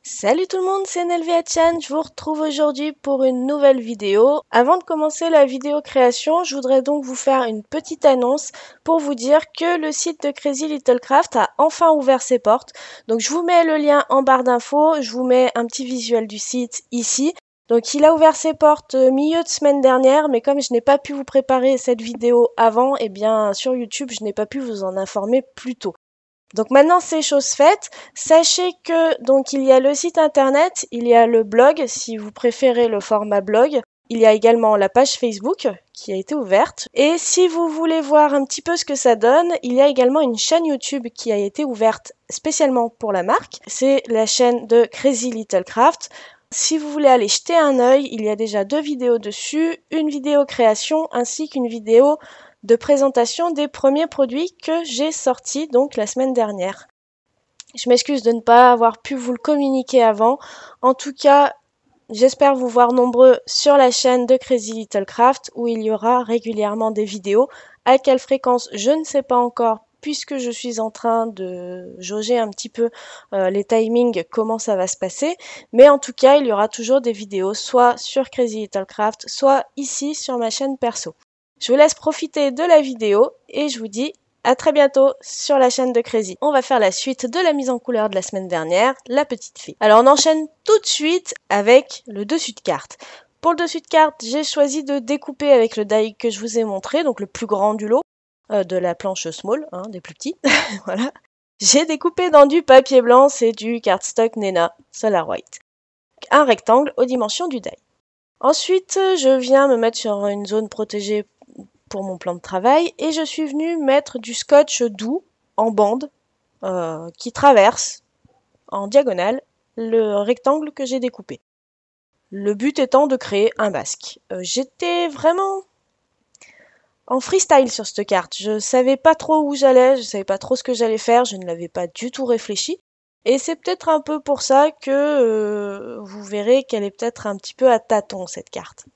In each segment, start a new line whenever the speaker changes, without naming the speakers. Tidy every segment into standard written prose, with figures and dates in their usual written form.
Salut tout le monde, c'est Nelvia-chan, je vous retrouve aujourd'hui pour une nouvelle vidéo. Avant de commencer la vidéo création, je voudrais donc vous faire une petite annonce pour vous dire que le site de Crazy Little Craft a enfin ouvert ses portes. Donc je vous mets le lien en barre d'infos, je vous mets un petit visuel du site ici. Donc il a ouvert ses portes milieu de semaine dernière, mais comme je n'ai pas pu vous préparer cette vidéo avant, eh bien sur YouTube je n'ai pas pu vous en informer plus tôt. Donc maintenant c'est chose faite, sachez que donc il y a le site internet, il y a le blog si vous préférez le format blog, il y a également la page Facebook qui a été ouverte et si vous voulez voir un petit peu ce que ça donne, il y a également une chaîne YouTube qui a été ouverte spécialement pour la marque, c'est la chaîne de Crazy Little Craft. Si vous voulez aller jeter un œil, il y a déjà 2 vidéos dessus, une vidéo création ainsi qu'une vidéo de présentation des premiers produits que j'ai sortis donc la semaine dernière. Je m'excuse de ne pas avoir pu vous le communiquer avant. En tout cas, j'espère vous voir nombreux sur la chaîne de Crazy Little Craft où il y aura régulièrement des vidéos. À quelle fréquence, je ne sais pas encore puisque je suis en train de jauger un petit peu les timings, comment ça va se passer. Mais en tout cas, il y aura toujours des vidéos soit sur Crazy Little Craft, soit ici sur ma chaîne perso. Je vous laisse profiter de la vidéo et je vous dis à très bientôt sur la chaîne de Crazy. On va faire la suite de la mise en couleur de la semaine dernière, la petite fée. Alors on enchaîne tout de suite avec le dessus de carte. Pour le dessus de carte, j'ai choisi de découper avec le die que je vous ai montré, donc le plus grand du lot, de la planche small, hein, des plus petits. Voilà. J'ai découpé dans du papier blanc, c'est du cardstock Nena Solar White. Un rectangle aux dimensions du die. Ensuite, je viens me mettre sur une zone protégée pour mon plan de travail et je suis venue mettre du scotch doux en bande qui traverse en diagonale le rectangle que j'ai découpé. Le but étant de créer un basque. J'étais vraiment en freestyle sur cette carte. Je savais pas trop où j'allais, je savais pas trop ce que j'allais faire, je ne l'avais pas du tout réfléchi. Et c'est peut-être un peu pour ça que vous verrez qu'elle est peut-être un petit peu à tâtons cette carte.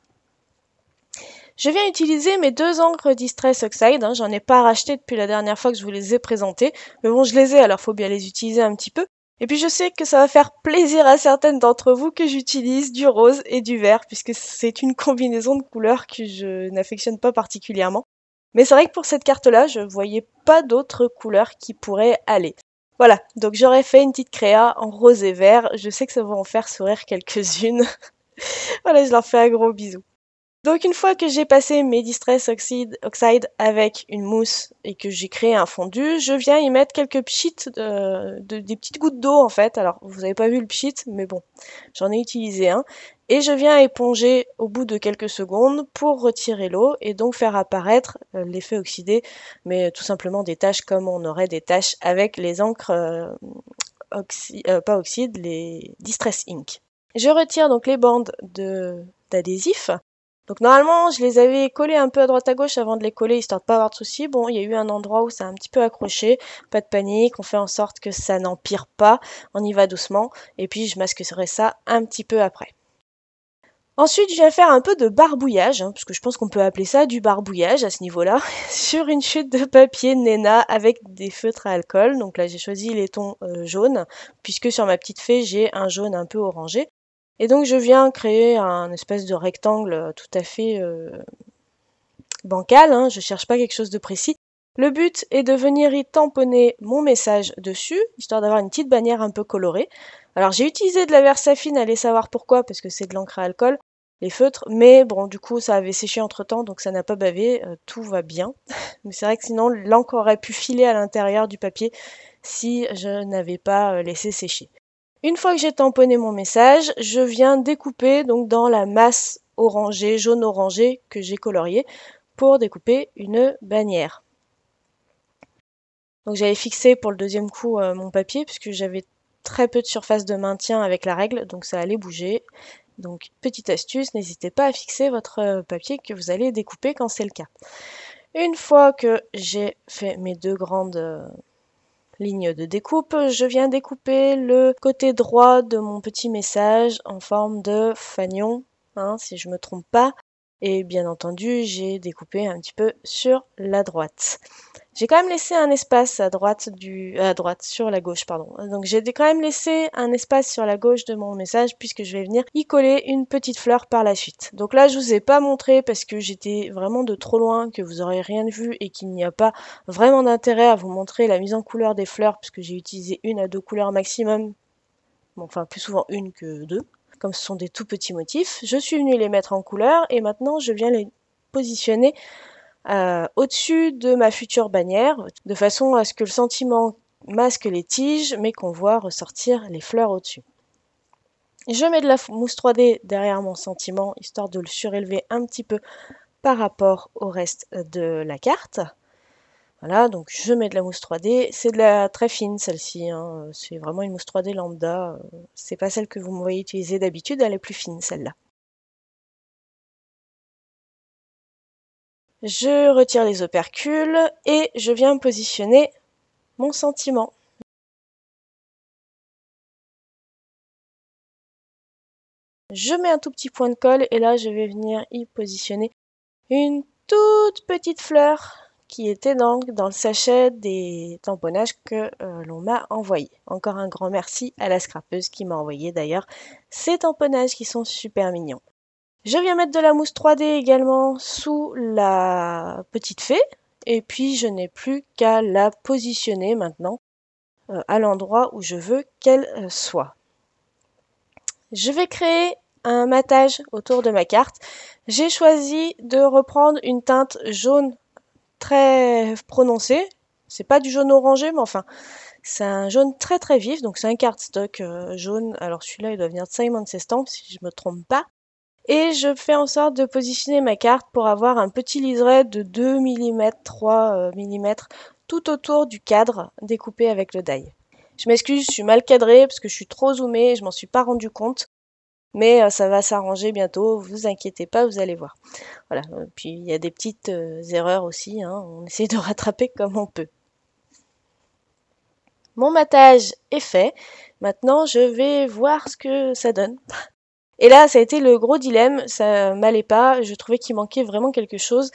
Je viens utiliser mes 2 encres Distress Oxide, hein, j'en ai pas racheté depuis la dernière fois que je vous les ai présentées, mais bon je les ai alors faut bien les utiliser un petit peu. Et puis je sais que ça va faire plaisir à certaines d'entre vous que j'utilise du rose et du vert, puisque c'est une combinaison de couleurs que je n'affectionne pas particulièrement. Mais c'est vrai que pour cette carte-là, je voyais pas d'autres couleurs qui pourraient aller. Voilà, donc j'aurais fait une petite créa en rose et vert, je sais que ça va en faire sourire quelques-unes. Voilà, je leur fais un gros bisou. Donc une fois que j'ai passé mes Distress Oxide avec une mousse et que j'ai créé un fondu, je viens y mettre quelques pchites, des petites gouttes d'eau en fait. Alors vous n'avez pas vu le pchit, mais bon, j'en ai utilisé un. Et je viens éponger au bout de quelques secondes pour retirer l'eau et donc faire apparaître l'effet oxydé, mais tout simplement des taches comme on aurait des taches avec les encres, pas oxyde, les Distress Ink. Je retire donc les bandes d'adhésif. Donc normalement, je les avais collés un peu à droite à gauche avant de les coller, histoire de pas avoir de soucis. Bon, il y a eu un endroit où ça a un petit peu accroché, pas de panique, on fait en sorte que ça n'empire pas, on y va doucement, et puis je masquerai ça un petit peu après. Ensuite, je viens faire un peu de barbouillage, hein, parce que je pense qu'on peut appeler ça du barbouillage à ce niveau-là, sur une chute de papier Nena avec des feutres à alcool. Donc là, j'ai choisi les tons jaunes, puisque sur ma petite fée, j'ai un jaune un peu orangé. Et donc je viens créer un espèce de rectangle tout à fait bancal, hein, je cherche pas quelque chose de précis. Le but est de venir y tamponner mon message dessus, histoire d'avoir une petite bannière un peu colorée. Alors j'ai utilisé de la Versafine, allez savoir pourquoi, parce que c'est de l'encre à alcool, les feutres, mais bon du coup ça avait séché entre temps, donc ça n'a pas bavé, tout va bien. Mais c'est vrai que sinon l'encre aurait pu filer à l'intérieur du papier si je n'avais pas laissé sécher. Une fois que j'ai tamponné mon message, je viens découper donc dans la masse orangée, jaune orangé que j'ai coloriée pour découper une bannière. Donc j'avais fixé pour le deuxième coup mon papier puisque j'avais très peu de surface de maintien avec la règle, donc ça allait bouger. Donc petite astuce, n'hésitez pas à fixer votre papier que vous allez découper quand c'est le cas. Une fois que j'ai fait mes 2 grandes ligne de découpe, je viens découper le côté droit de mon petit message en forme de fanion, hein, si je me trompe pas. Et bien entendu, j'ai découpé un petit peu sur la droite. J'ai quand même laissé un espace à droite sur la gauche, pardon. Donc j'ai quand même laissé un espace sur la gauche de mon message puisque je vais venir y coller une petite fleur par la suite. Donc là, je vous ai pas montré parce que j'étais vraiment de trop loin, que vous aurez rien vu et qu'il n'y a pas vraiment d'intérêt à vous montrer la mise en couleur des fleurs puisque j'ai utilisé 1 à 2 couleurs maximum. Bon, enfin, plus souvent 1 que 2. Comme ce sont des tout petits motifs, je suis venue les mettre en couleur et maintenant je viens les positionner au-dessus de ma future bannière, de façon à ce que le sentiment masque les tiges, mais qu'on voit ressortir les fleurs au-dessus. Je mets de la mousse 3D derrière mon sentiment, histoire de le surélever un petit peu par rapport au reste de la carte. Voilà, donc je mets de la mousse 3D, c'est de la très fine celle-ci, hein. C'est vraiment une mousse 3D lambda, c'est pas celle que vous me voyez utiliser d'habitude, elle est plus fine celle-là. Je retire les opercules et je viens positionner mon sentiment. Je mets un tout petit point de colle et là je vais venir y positionner une toute petite fleur qui était donc dans le sachet des tamponnages que l'on m'a envoyé. Encore un grand merci à la scrapeuse qui m'a envoyé d'ailleurs ces tamponnages qui sont super mignons. Je viens mettre de la mousse 3D également sous la petite fée et puis je n'ai plus qu'à la positionner maintenant à l'endroit où je veux qu'elle soit. Je vais créer un matage autour de ma carte. J'ai choisi de reprendre une teinte jaune très prononcée. C'est pas du jaune orangé, mais enfin, c'est un jaune très très vif. Donc c'est un cardstock jaune. Alors celui-là, il doit venir de Simon Says Stamp, si je me trompe pas. Et je fais en sorte de positionner ma carte pour avoir un petit liseré de 2 mm, 3 mm tout autour du cadre découpé avec le die. Je m'excuse, je suis mal cadrée parce que je suis trop zoomée et je m'en suis pas rendu compte. Mais ça va s'arranger bientôt, vous inquiétez pas, vous allez voir. Voilà, puis il y a des petites erreurs aussi, hein, on essaie de rattraper comme on peut. Mon matage est fait, maintenant je vais voir ce que ça donne. Et là, ça a été le gros dilemme, ça m'allait pas, je trouvais qu'il manquait vraiment quelque chose.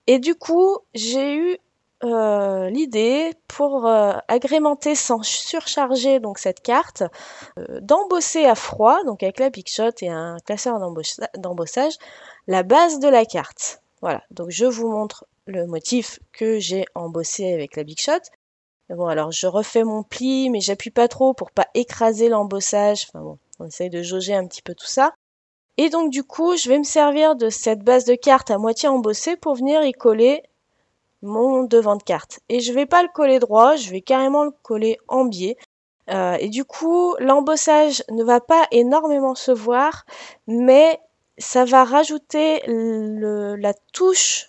Et du coup, j'ai eu l'idée pour agrémenter sans surcharger donc cette carte, d'embosser à froid, donc avec la Big Shot et un classeur d'embossage, la base de la carte. Voilà, donc je vous montre le motif que j'ai embossé avec la Big Shot. Bon, alors je refais mon pli, mais j'appuie pas trop pour pas écraser l'embossage. Enfin bon, on essaye de jauger un petit peu tout ça. Et donc du coup, je vais me servir de cette base de carte à moitié embossée pour venir y coller mon devant de carte. Et je vais pas le coller droit, je vais carrément le coller en biais. Et du coup, l'embossage ne va pas énormément se voir, mais ça va rajouter la touche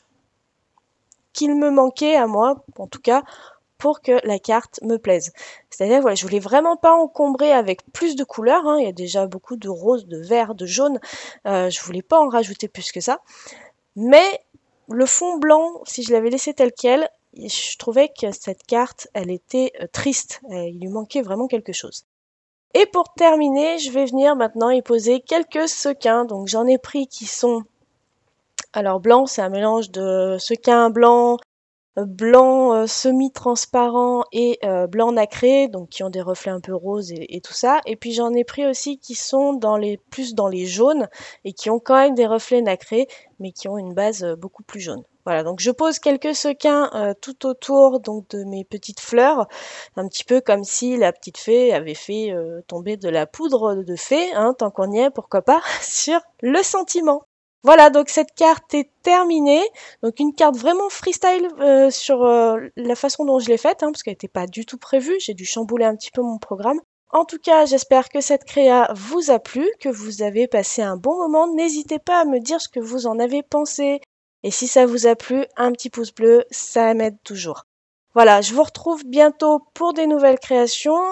qu'il me manquait à moi, en tout cas, pour que la carte me plaise. C'est-à-dire, voilà, je voulais vraiment pas encombrer avec plus de couleurs, hein. Il y a déjà beaucoup de rose, de vert, de jaune. Je voulais pas en rajouter plus que ça. Mais le fond blanc, si je l'avais laissé tel quel, je trouvais que cette carte, elle était triste. Il lui manquait vraiment quelque chose. Et pour terminer, je vais venir maintenant y poser quelques sequins. Donc j'en ai pris qui sont... Alors blanc, c'est un mélange de sequins blancs, blanc semi-transparent et blanc nacré, donc qui ont des reflets un peu roses et tout ça. Et puis j'en ai pris aussi qui sont plus dans les jaunes et qui ont quand même des reflets nacrés, mais qui ont une base beaucoup plus jaune. Voilà, donc je pose quelques sequins tout autour donc de mes petites fleurs, un petit peu comme si la petite fée avait fait tomber de la poudre de fée, hein, tant qu'on y est, pourquoi pas, sur le sentiment. Voilà, donc cette carte est terminée. Donc une carte vraiment freestyle sur la façon dont je l'ai faite, hein, parce qu'elle n'était pas du tout prévue. J'ai dû chambouler un petit peu mon programme. En tout cas, j'espère que cette créa vous a plu, que vous avez passé un bon moment. N'hésitez pas à me dire ce que vous en avez pensé. Et si ça vous a plu, un petit pouce bleu, ça m'aide toujours. Voilà, je vous retrouve bientôt pour des nouvelles créations.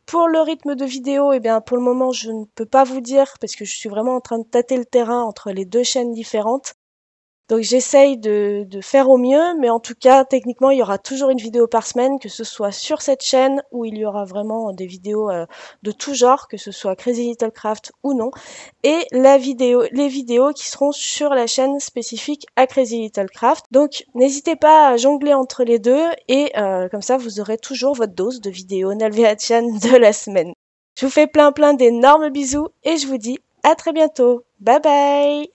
Pour le rythme de vidéo, eh bien, pour le moment, je ne peux pas vous dire parce que je suis vraiment en train de tâter le terrain entre les deux chaînes différentes. Donc j'essaye de faire au mieux, mais en tout cas, techniquement, il y aura toujours une vidéo par semaine, que ce soit sur cette chaîne où il y aura vraiment des vidéos de tout genre, que ce soit Crazy Little Craft ou non, et les vidéos qui seront sur la chaîne spécifique à Crazy Little Craft. Donc n'hésitez pas à jongler entre les deux et comme ça, vous aurez toujours votre dose de vidéos Nalvéa-chan de la semaine. Je vous fais plein d'énormes bisous et je vous dis à très bientôt. Bye bye!